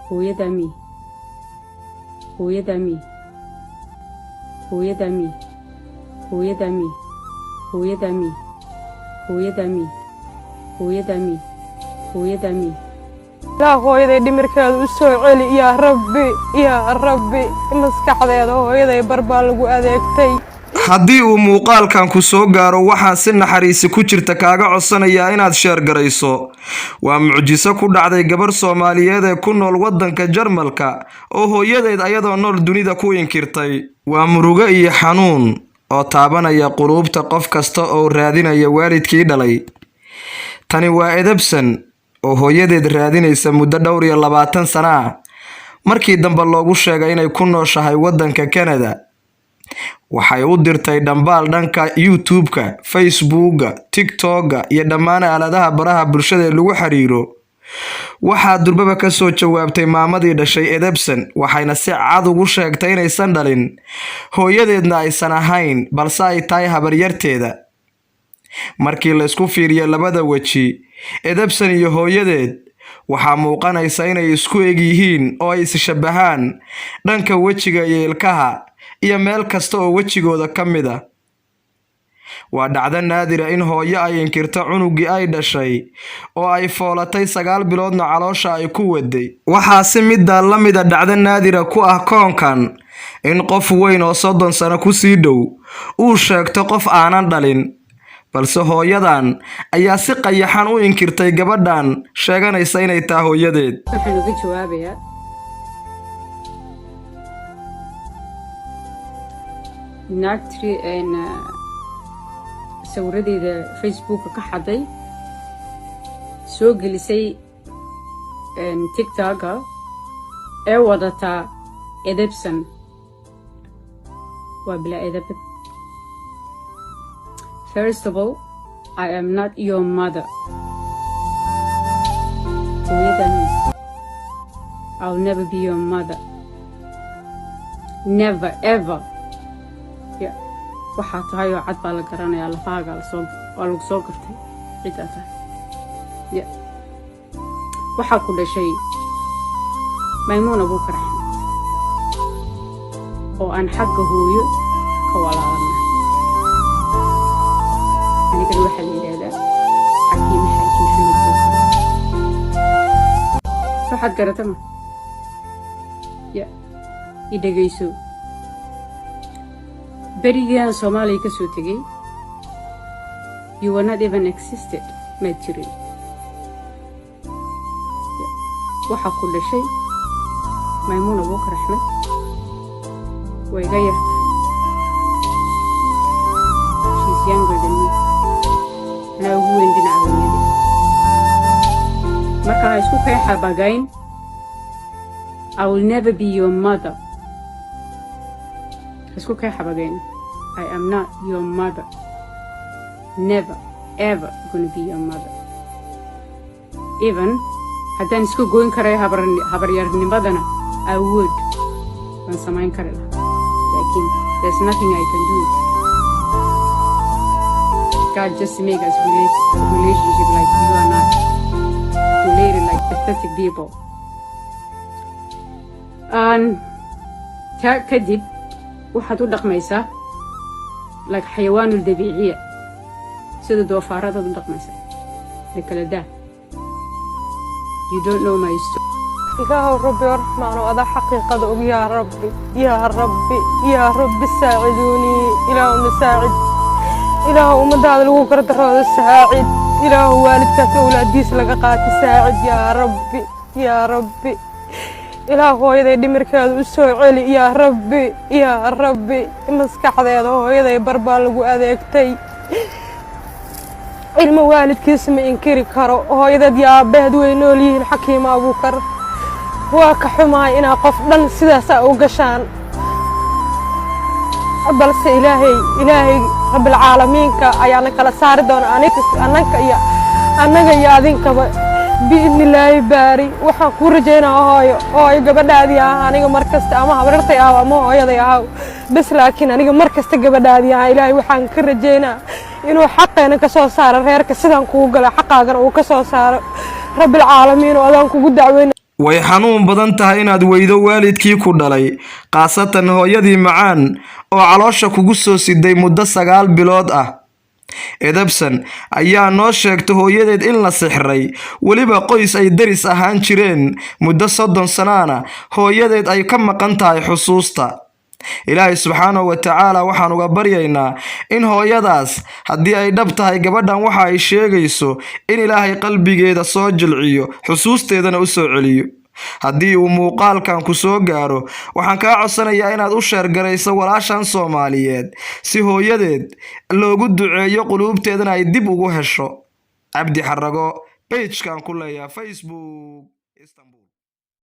hooyadami hooyadami hooyadami hooyadami hooyadami hooyadami hooyadami hooyadami لا hooyaday dhimirkeedu u soo celi yaa rabbi maskaxdeeda hooyaday barbaa lagu adeegtay. haddii uu muuqaalkan ku soo gaaro waxaan si naxariis ku jirta kaaga codsanayaa inaad sheer garayso. waa mucjiso ku dhacday gabar Soomaaliyeed ee ku nool wadanka Jarmalka oo hooyadeed ayadoo nool dunida ku inkirtay. waa murugo iyo xanuun oo taabanaya qulubta qof kasta oo raadinaya waalidkii dhalay. tani waa edebsan oo hooyadeed raadinaysa muddo dhowr iyo 20 sano ah markii dambe loogu sheegay inay ku nooshahay wadanka Canada. waxay u dirtay dhambaal dhanka YouTube-ka, Facebook-ga, TikTok-ga iyo dhammaan aaladaha baraha bulshada ee lagu xiriiro. waxaa durbaba ka soo jawaabtay maamadii dhashay edebsan waxayna si cad ugu sheegtay inaysan dhalin hooyadeedna aysan ahayn balse ay tahay habaryarteeda. markii la isku fiiriyo labada waji edebsan iyo hooyadeed waxaa muuqanaysa inay isku eg yihiin oo ay is shabahaan dhanka wajiga iyo ilkaha iyo meel kasta oo wajigooda ka mid ah. waa dhacdo naadira in hooyo ay inkirto cunugii ay dhashay oo ay foolatay 9 biloodna caloosha ay ku waday. waxaa si midda la mid ah dhacdo naadira ku ah koonkan in qof weyn oo 30 sano ku sii dhow uu sheegto qof aanan dhalin, balse hooyadan ayaa si qayaxan u inkirtay gabadhan sheeganaysa inay tahay hooyadeed. waxaan uga jawaabayaa naagtri sawiradeeda Facebook ka xaday soo gelisay TikTok ee wadata edebsan waa bila edebad. First of all, I am not your mother. I'll never be your mother. Never, ever. Yeah. waxaa tahay oo cad baa la garanayaa lafaaga waa lagu soo gartay cidda tahay. Yeah. waxaa ku dhashay Maymuuna Abuukar Axmed oo aan xagga hooyo ka walaalanahay. anigana waxaa la yidhaahdaa xakiim xaaji maxamed Abuukar. waxaad garata ma ya i dhegayso. berigaan Soomaaliya ka soo tegay you were not even existed ma jirin. waxaa ku dhashay Maymuuna Abuukar Axmed way iga yar tahay. she's younger than me. anaa ugu weyn dhinaca hooyada. marka ha isku kay xabagayn. I will never be your mother. isku kay xabagayn. I am not your mother. Never, ever gonna be your mother. Even haddaan isku goyn karay habaryarnimadana I would. waan samayn kari lahaa. laakiin there's nothing I can do. God just make us relationship like you and I. Related like pathetic people. kadib waxaad u dhaqmaysaa like xayawaanul dabiiciya sida doofaaradaad u dhaqmaysaa lakala daa. you don't know my story. ilaahu rabbi raxmaan oo ada xaqiiqada og yaa rabbi saaciduuni ilaahu nasaacid ilaahu ummadaada lagu gardarooda saacid ilaahu waalidkaas awlaadiis laga qaati saacid yaa rabbi ilaahu hooyaday dhimirkeedu u soo celi yaa rabbi maskaxdeeda hooyaday barbaa lagu adeegtay. ilmo waalidkiisa ma inkiri karo. hooyadeed iyo aabbaheed way nool yihiin xakiim Abuukar. waa ka xumahay inaa qof dhan sidaasa u gashaan, balse ilaahay rabbil caalamiinka ayaana kala saari doona annaga iyo adinkaba biidnillaahi baari. waxaan kuu rajaynaa hooyo oo ay gabadhaadii ah aniga markasta ama habarartay ah ama hooyaday ah bas, laakiin aniga markasta gabadhaadii ah ilaahay waxaan ka rajaynaa inuu xaqeena ka soo saaro reerka sidaan kugu gala xaqaagana uu ka soo saaro rabbil caalamiin oo adaan kugu dacweyn. way xanuun badan tahay inaad weydo waalidkii ku dhalay, khaasatan hooyadii macaan oo caloosha kugu soo siday muddo 9 bilood ah. Edebsan ayaa noo sheegtay hooyadeed in la sixray, weliba qoys ay daris ahaan jireen muddo 30 sanaana hooyadeed ay ka maqan tahay xusuusta. Ilaahay subxaanahu wa tacaala waxaan uga baryaynaa in hooyadaas haddii ay dhab tahay gabadhan waxa ay sheegayso in Ilaahay qalbigeeda soo jilciyo, xusuusteedana u soo celiyo. haddii uu muuqaalkan ku soo gaaro waxaan kaa codsanayaa inaad u sheergarayso walaashan Soomaaliyeed si hooyadeed loogu duceeyo quluubteedana ay dib ugu hesho. Cabdi Xarago page kan ku leeyahay Facebook Istanbul.